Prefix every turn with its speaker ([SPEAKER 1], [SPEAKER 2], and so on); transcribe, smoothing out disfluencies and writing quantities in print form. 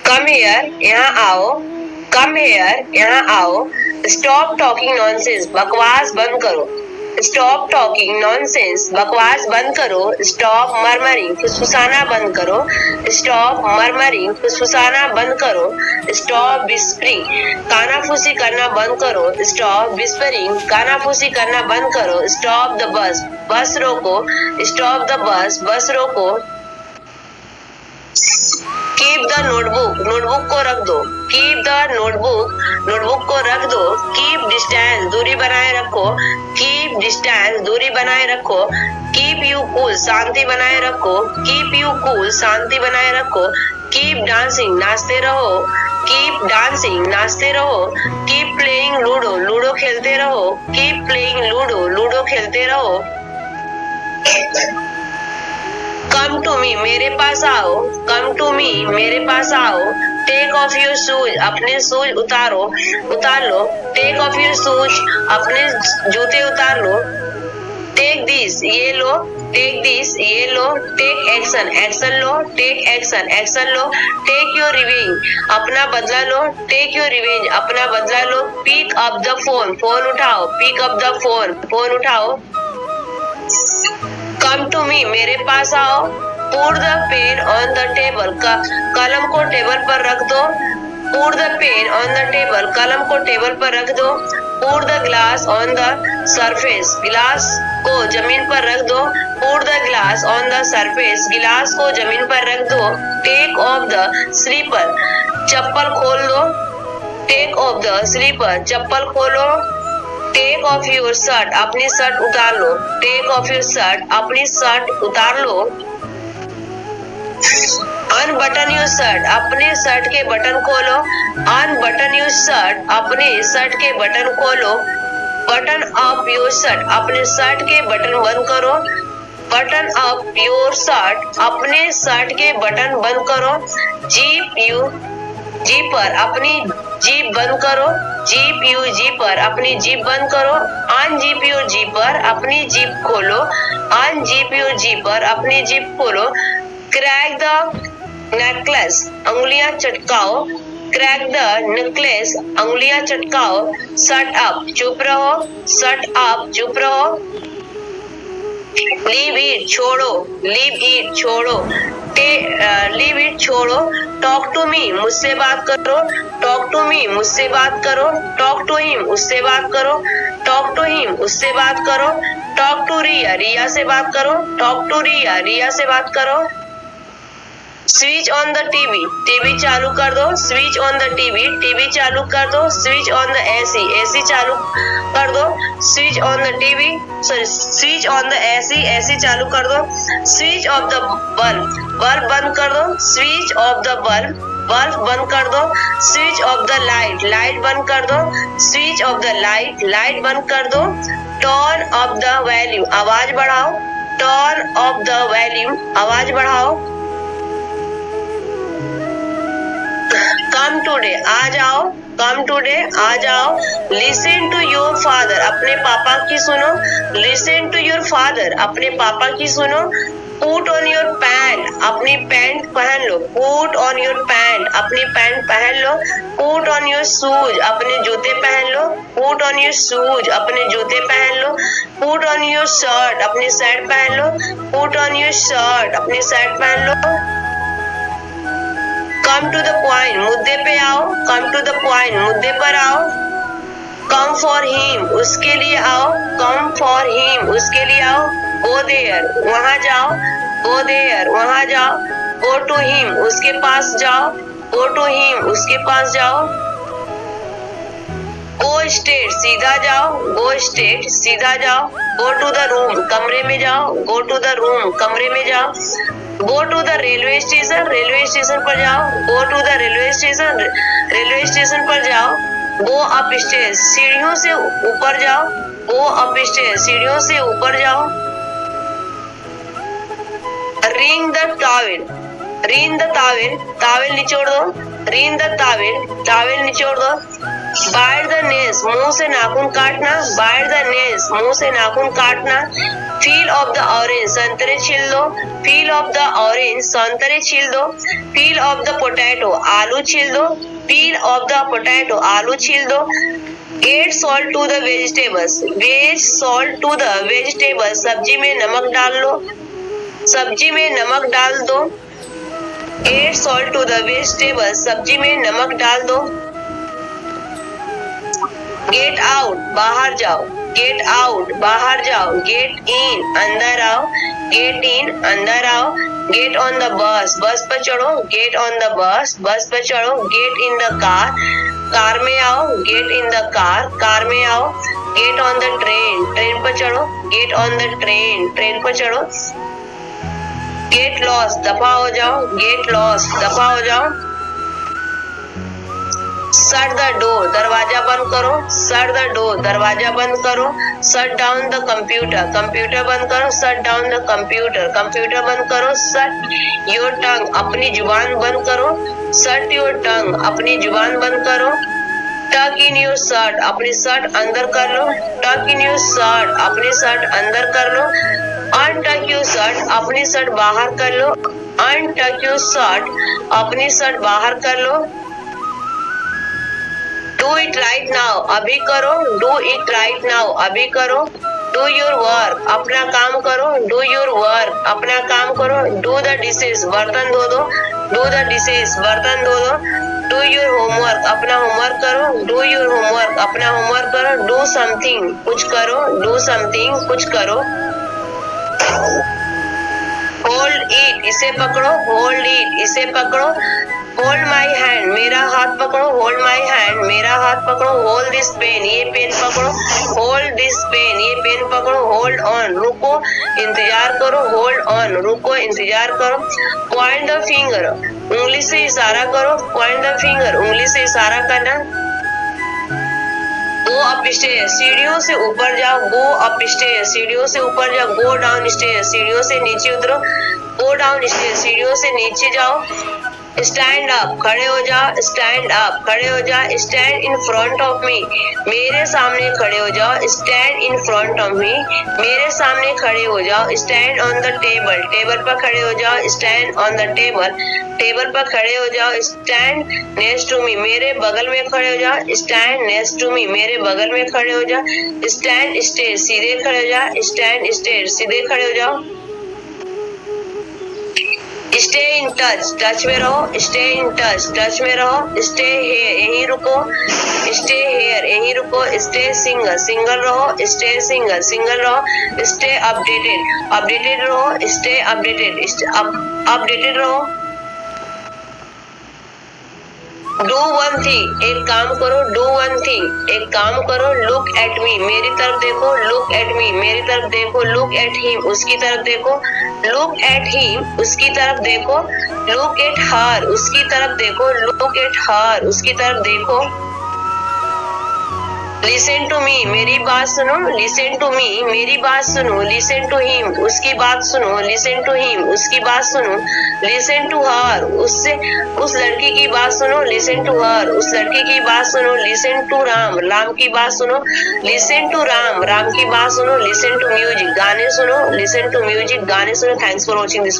[SPEAKER 1] Come here, यहाँ आओ। Come here, यहाँ आओ। स्टॉप टॉकिंग नॉनसेंस, बकवास बंद करो। स्टॉप टॉकिंग नॉनसेंस, बकवास बंद करो। स्टॉप मरमरिंग, फुसफुसाना बंद करो। स्टॉप मरमरिंग, फुसफुसाना बंद करो। स्टॉप विस्परिंग, कानाफूसी करना बंद करो। स्टॉप विस्परिंग, कानाफूसी करना बंद करो। स्टॉप द बस, बस रोको। स्टॉप द बस, बस रोको। कीप द नोटबुक, नोटबुक को रख दो। कीप द नोटबुक, नोटबुक को रख दो। कीप डिस्टेंस, दूरी बनाए रखो। कीप डिस्टेंस, दूरी बनाए रखो। कीप यू कूल, शांति बनाए रखो। कीप यू कूल, शांति बनाए रखो। कीप डांसिंग, नाचते रहो। कीप डांसिंग, नाचते रहो। कीप प्लेइंग लूडो, लूडो खेलते रहो। कीप प्लेइंग लूडो, लूडो खेलते रहो। कम टू मी, मेरे पास आओ। कम टू मी, मेरे पास आओ। टेक ऑफ योर शूज, अपने शूज उतारो, उतार लो। टेक ऑफ योर शूज, अपने जूते उतार लो। टेक दिस, ये लो। टेक दिस, ये लो। टेक एक्शन, एक्शन लो। टेक एक्शन, एक्शन लो। टेक योर रिवेंज, अपना बदला लो। टेक योर रिवेंज, अपना बदला लो। Pick up the phone, phone उठाओ। Pick up the phone, phone उठाओ। कम टू मी, मेरे पास आओ। Put the pen on the table, कलम को टेबल पर रख दो। Put the pen on the table, कलम को टेबल पर रख दो। Put the glass on the surface, गिलास को जमीन पर रख दो। Put the glass on the surface, गिलास को जमीन पर रख दो। टेक ऑफ द स्लीपर, चप्पल खोल दो। टेक ऑफ द स्लीपर, चप्पल खोलो। टेक ऑफ योर शर्ट, अपनी शर्ट उतार लो। टेक ऑफ योर शर्ट, अपनी शर्ट उतार लो। अनबटन योर शर्ट, अपने शर्ट के बटन खोलो। अनबटन योर शर्ट, अपने शर्ट के बटन खोलो। बटन अप योर शर्ट, अपने शर्ट के बटन बंद करो। बटन अप योर शर्ट, अपने शर्ट के बटन बंद करो। जीप पर अपनी जीप बंद करो। जीप यू जीप पर अपनी जीप बंद करो। अनजीप योर जीप पर अपनी जीप खोलो। अनजीप योर जीप पर अपनी जीप खोलो। क्रैक द नेकलेस, अंगुलियां चटकाओ। क्रैक द नेकलेस, अंगुलियां चटकाओ। शट अप, चुप रहो। शट अप, चुप रहो। लीव इट, छोड़ो। लीव इट, छोड़ो। लीव इट, छोड़ो। टॉक टू मी, मुझसे बात करो। टॉक टू मी, मुझसे बात करो। टॉक टू हिम, उससे बात करो। टॉक टू हिम, उससे बात करो। टॉक टू रिया, रिया से बात करो। टॉक टू रिया, रिया से बात करो। Switch on the TV, TV चालू कर दो। Switch on the TV, TV चालू कर दो। Switch on the AC, AC चालू कर दो। Switch on the TV, sorry, switch on the AC, AC चालू कर दो। Switch off the bulb, bulb बंद कर दो। Switch off the bulb, bulb बंद कर दो। Switch off the light, light बंद कर दो। Switch off the light, light बंद कर दो। टर्न अप द वॉल्यूम, आवाज बढ़ाओ। टर्न अप द वॉल्यूम, आवाज बढ़ाओ। कम टुडे, आ जाओ। कम टुडे, आ जाओ। लिसन टू योर फादर, अपने पापा की सुनो। लिसन टू योर फादर, अपने पापा की सुनो। पुट ऑन योर पैंट, अपनी पैंट पहन लो। पुट ऑन योर पैंट, अपनी पैंट पहन लो। पुट ऑन योर शूज, अपने जूते पहन लो। पुट ऑन योर शूज, अपने जूते पहन लो। पुट ऑन योर शर्ट, अपनी शर्ट पहन लो। पुट ऑन योर शर्ट, अपनी शर्ट पहन लो। कम टू द पॉइंट, मुद्दे पे आओ। कम टू द पॉइंट, मुद्दे पर आओ। कम फॉर हिम, उसके लिए आओ। कम फॉर हिम, उसके लिए आओ। गो देयर, वहां जाओ। गो देयर, वहां जाओ। गो टू हिम, उसके पास जाओ। गो टू हिम, उसके पास जाओ। गो स्ट्रेट, सीधा जाओ। गो स्ट्रेट, सीधा जाओ। गो टू द रूम, कमरे में जाओ। गो टू द रूम, कमरे में जाओ। Go to the railway station, railway station पर जाओ। Go to the railway station, railway station पर जाओ। गो अप स्टेज, सीढ़ियों से ऊपर जाओ। गो अप स्टेज, सीढ़ियों से ऊपर जाओ। Wring the towel, wring the towel, towel निचोड़ दो, रीन द तावेल, तावेल निचोड़ दो। बाइट द नेल्स, मुंह से नाखून काटना, बाइट द नेल्स, मुंह से नाखून काटना। फील ऑफ द ऑरेंज, संतरे छील दो, फील ऑफ द ऑरेंज, संतरे छील दो। पील ऑफ द पोटैटो, आलू छील दो, पील ऑफ द पोटैटो, आलू छील दो। Add salt to the vegetables, wedge salt to the vegetables, सब्जी में नमक डाल लो, सब्जी में नमक डाल दो। Add salt to the vegetables, सब्जी में नमक डाल दो। गेट आउट, बाहर जाओ, गेट आउट, बाहर जाओ। गेट इन, अंदर आओ, गेट इन, अंदर आओ। गेट ऑन द बस, बस पर चढ़ो, गेट ऑन द बस, बस पर चढ़ो। Get in the car, car में आओ, get in the car, car में आओ। Get on the train, train पर चढ़ो, get on the train, train पर चढ़ो। गेट लॉस्ट, दफा हो जाओ, गेट लॉस्ट, दफा हो जाओ। शट द डोर, दरवाजा बंद करो, शट द डोर, दरवाजा बंद करो। Shut down the computer, computer बंद करो, shut down the computer, computer बंद करो। शट योर टंग, अपनी जुबान बंद करो, शट योर टंग, अपनी जुबान बंद करो। टक इन योर शर्ट, अपनी शर्ट अंदर कर लो, टक इन योर शर्ट, अपनी शर्ट अंदर कर लो। अनटक योर शर्ट, अपनी शर्ट बाहर कर लो, अनटक योर शर्ट, अपनी शर्ट बाहर कर लो। डू इट राइट नाउ, अभी करो, डू इट राइट नाउ, अभी करो। डू योर वर्क, अपना काम करो, डू योर वर्क, अपना काम करो। डू द डिशेस, बर्तन धो दो, डू द डिशेस, बर्तन धो दो। डू योर होमवर्क, अपना होमवर्क करो, डू योर होमवर्क, अपना होमवर्क करो। डू समथिंग, कुछ करो, डू समथिंग, कुछ करो। होल्ड इट, इसे पकड़ो, होल्ड इट, इसे पकड़ो। होल्ड माई हैंड, मेरा हाथ पकड़ो, होल्ड माई हैंड, मेरा हाथ पकड़ो। होल्ड दिस पेन, ये पेन पकड़ो, होल्ड दिस पेन, ये पेन पकड़ो। होल्ड ऑन, रुको, इंतजार करो, होल्ड ऑन, रुको, इंतजार करो। पॉइंट द फिंगर, उंगली से इशारा करो, पॉइंट द फिंगर, उंगली से इशारा करना। गो अप स्टेयर, सीढ़ियों से ऊपर जाओ, गो अप स्टेयर, सीढ़ियों से ऊपर जाओ। गो डाउन स्टेयर, सीढ़ियों से नीचे उतरो, गो डाउन स्टेयर, सीढ़ियों से नीचे जाओ। स्टैंड अप, खड़े हो जाओ, स्टैंड अप, खड़े हो जाओ। Stand in front of me, मेरे सामने खड़े हो जाओ। Stand in front of me, मेरे सामने खड़े हो जाओ। Stand on the table, table पर खड़े हो जाओ। Stand on the table, table पर खड़े हो जाओ। स्टैंड नेक्स्ट टू मी, मेरे बगल में खड़े हो जाओ। स्टैंड नेक्स्ट टू मी, मेरे बगल में खड़े हो जाओ। स्टैंड स्ट्रेट, सीधे खड़े हो जाओ। स्टैंड स्ट्रेट, सीधे खड़े हो जाओ। स्टे इन टच, टच में रहो, स्टे इन टच, टच में रहो। स्टे हेयर, यहीं रुको, स्टे हेयर, यहीं रुको। स्टे सिंगल, सिंगल रहो, स्टे सिंगल, सिंगल रहो। स्टे अपडेटेड, अपडेटेड रहो, स्टे अपडेटेड, अपडेटेड रहो। डू वन थिंग, एक काम करो, डू वन थिंग, एक काम करो। लुक एट मी, मेरी तरफ देखो, लुक एट मी, मेरी तरफ देखो। लुक एट हिम, उसकी तरफ देखो, लुक एट हिम, उसकी तरफ देखो। लुक एट हर, उसकी तरफ देखो, लुक एट हर, उसकी तरफ देखो। लिसन टू मी, मेरी बात सुनो, लिसन टू मी, मेरी बात सुनो। लिसन टू हिम, उसकी बात सुनो, लिसन टू हिम, उसकी बात सुनो। लिसन टू हर, उससे, उस लड़की की बात सुनो, लिसन टू हर, उस लड़की की बात सुनो। लिसन टू राम, राम की बात सुनो, लिसन टू राम, राम की बात सुनो। लिसन टू म्यूजिक, गाने सुनो, लिसन टू म्यूजिक, गाने सुनो। Thanks for watching this.